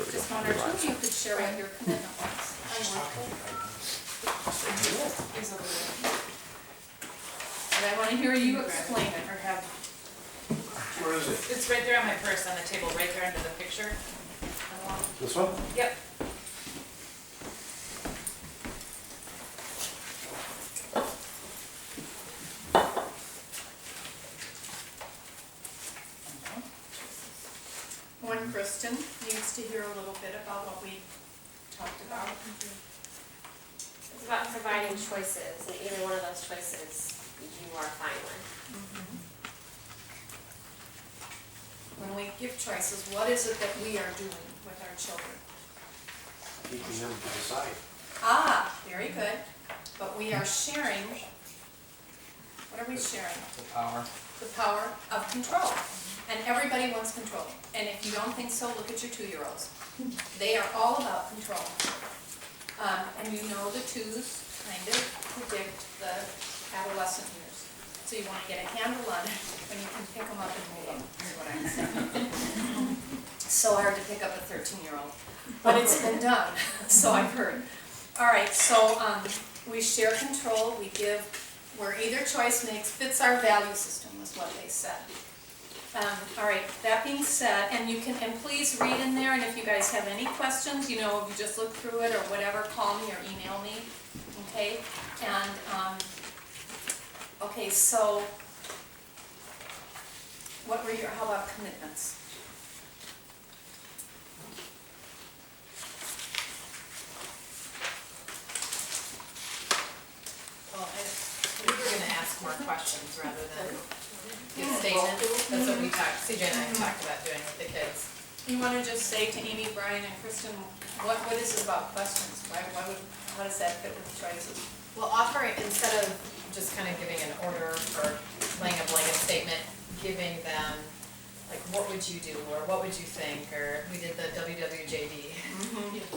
just one or two of you could share what your commitment was. And I want to hear you explain it or have. Where is it? It's right there on my purse on the table, right there under the picture. This one? Yep. When Kristen needs to hear a little bit about what we talked about. It's about providing choices, and either one of those choices you are fine with. When we give choices, what is it that we are doing with our children? Teaching them to decide. Ah, very good. But we are sharing, what are we sharing? The power. The power of control. And everybody wants control. And if you don't think so, look at your 2-year-olds. They are all about control. And you know the 2s kind of predict the adolescent years. So you want to get a handle on it when you can pick them up and move them, is what I'm saying. So hard to pick up a 13-year-old. But it's been done, so I've heard. All right, so we share control, we give, where either choice fits our value system, is what they said. All right, that being said, and please read in there, and if you guys have any questions, you know, if you just look through it or whatever, call me or email me, okay? And, okay, so, how about commitments? Well, we were gonna ask more questions rather than give statements. That's what we talked, CJ and I talked about doing with the kids. You want to just say to Amy, Brian, and Kristen, what is it about questions? How does that fit with choices? Well, offering, instead of just kind of giving an order or laying a blanket statement, giving them, like, what would you do, or what would you think, or we did the WWJD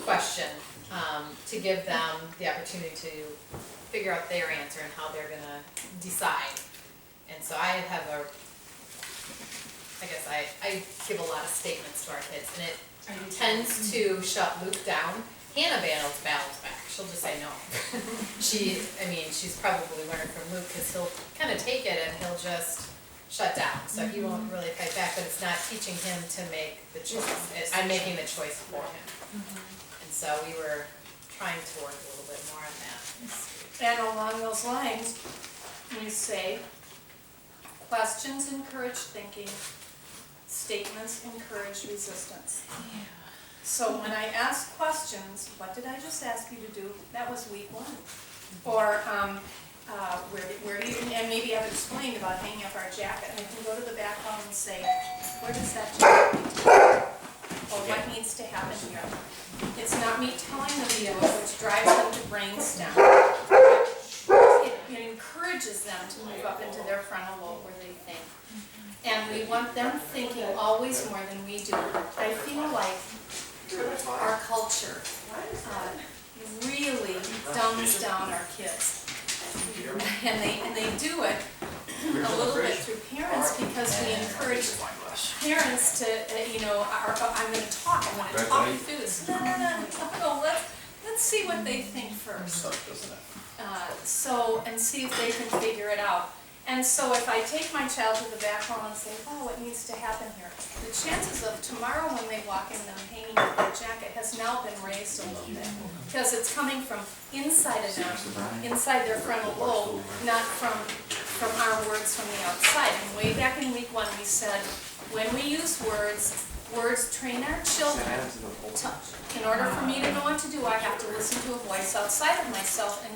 question, to give them the opportunity to figure out their answer and how they're gonna decide. And so I have I give a lot of statements to our kids, and it tends to shut Luke down. Hannah battles back. She'll just say no. She's probably learned from Luke, because he'll kind of take it and he'll just shut down. So he won't really fight back, but it's not teaching him to make the choice. I'm making the choice for him. And so we were trying to work a little bit more on that. And along those lines, we say, questions encourage thinking, statements encourage resistance. Yeah. So when I ask questions, what did I just ask you to do? That was week 1. Or where do you, and maybe I've explained about hanging up our jacket. And I can go to the back hall and say, where does that jacket need to go? Or what needs to happen here? It's not me telling them to do it, which drives them to brainstem. It encourages them to move up into their frontal lobe where they think. And we want them thinking always more than we do. I feel like our culture really dumbs down our kids. And they do it a little bit through parents, because we encourage parents to, I'm going to talk you through this. No, let's see what they think first. And see if they can figure it out. And so if I take my child to the back hall and say, oh, what needs to happen here? The chances of tomorrow when they walk in them hanging up their jacket has now been raised a little bit. Because it's coming from inside of them, inside their frontal lobe, not from our words from the outside. And way back in week 1 we said, when we use words train our children to, in order for me to know what to do, I have to listen to a voice outside of myself, and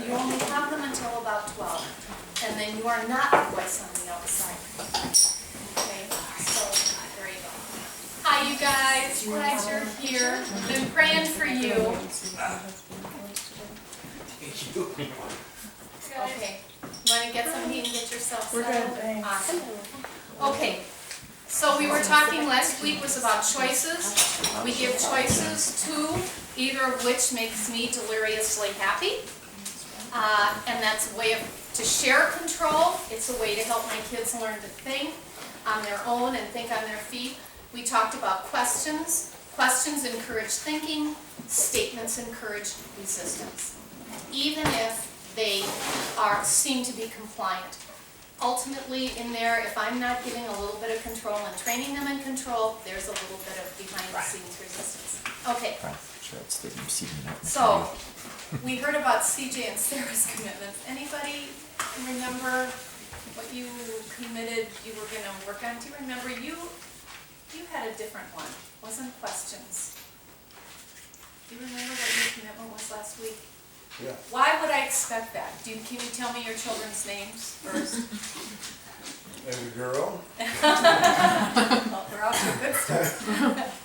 you only have them until about 12. And then you are not the voice on the outside. Okay, so there you go. Hi, you guys. Glad you're here. Been praying for you. Okay. You want to get something and get yourself settled? We're good, thanks. Awesome. Okay. So we were talking last week was about choices. We give choices to either of which makes me deliriously happy. And that's a way to share control. It's a way to help my kids learn to think on their own and think on their feet. We talked about questions. Questions encourage thinking, statements encourage resistance. Even if they seem to be compliant. Ultimately, in there, if I'm not giving a little bit of control and training them in control, there's a little bit of behind the scenes resistance. Okay, Right, sure, that's the receiving that. so, we heard about CJ and Sarah's commitments. Anybody remember what you committed you were gonna work on? Do you remember, you had a different one, wasn't questions? Do you remember what your commitment was last week? Yeah. Why would I expect that? Can you tell me your children's names first? And the girl, Well, we're off to a good start.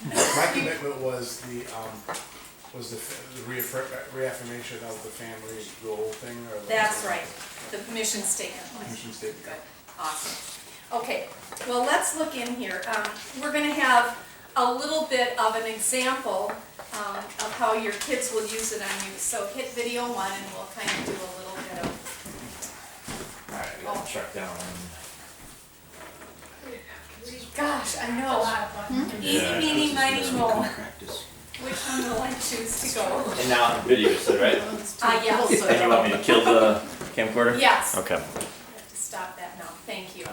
my commitment was the reaffirmation of the family goal thing, or the. That's right, the mission statement was. Mission statement. Good, awesome. Okay, well, let's look in here. We're gonna have a little bit of an example of how your kids will use it on you. So hit video 1 and we'll kind of do a little bit of, Alright, I gotta track down. gosh, I know. Easy, meeny, miny, moe. Practice. Which one will I choose to go? And now video, so right? Yes. And you want me to kill the camcorder? Yes. Okay. I have to stop that now, thank you.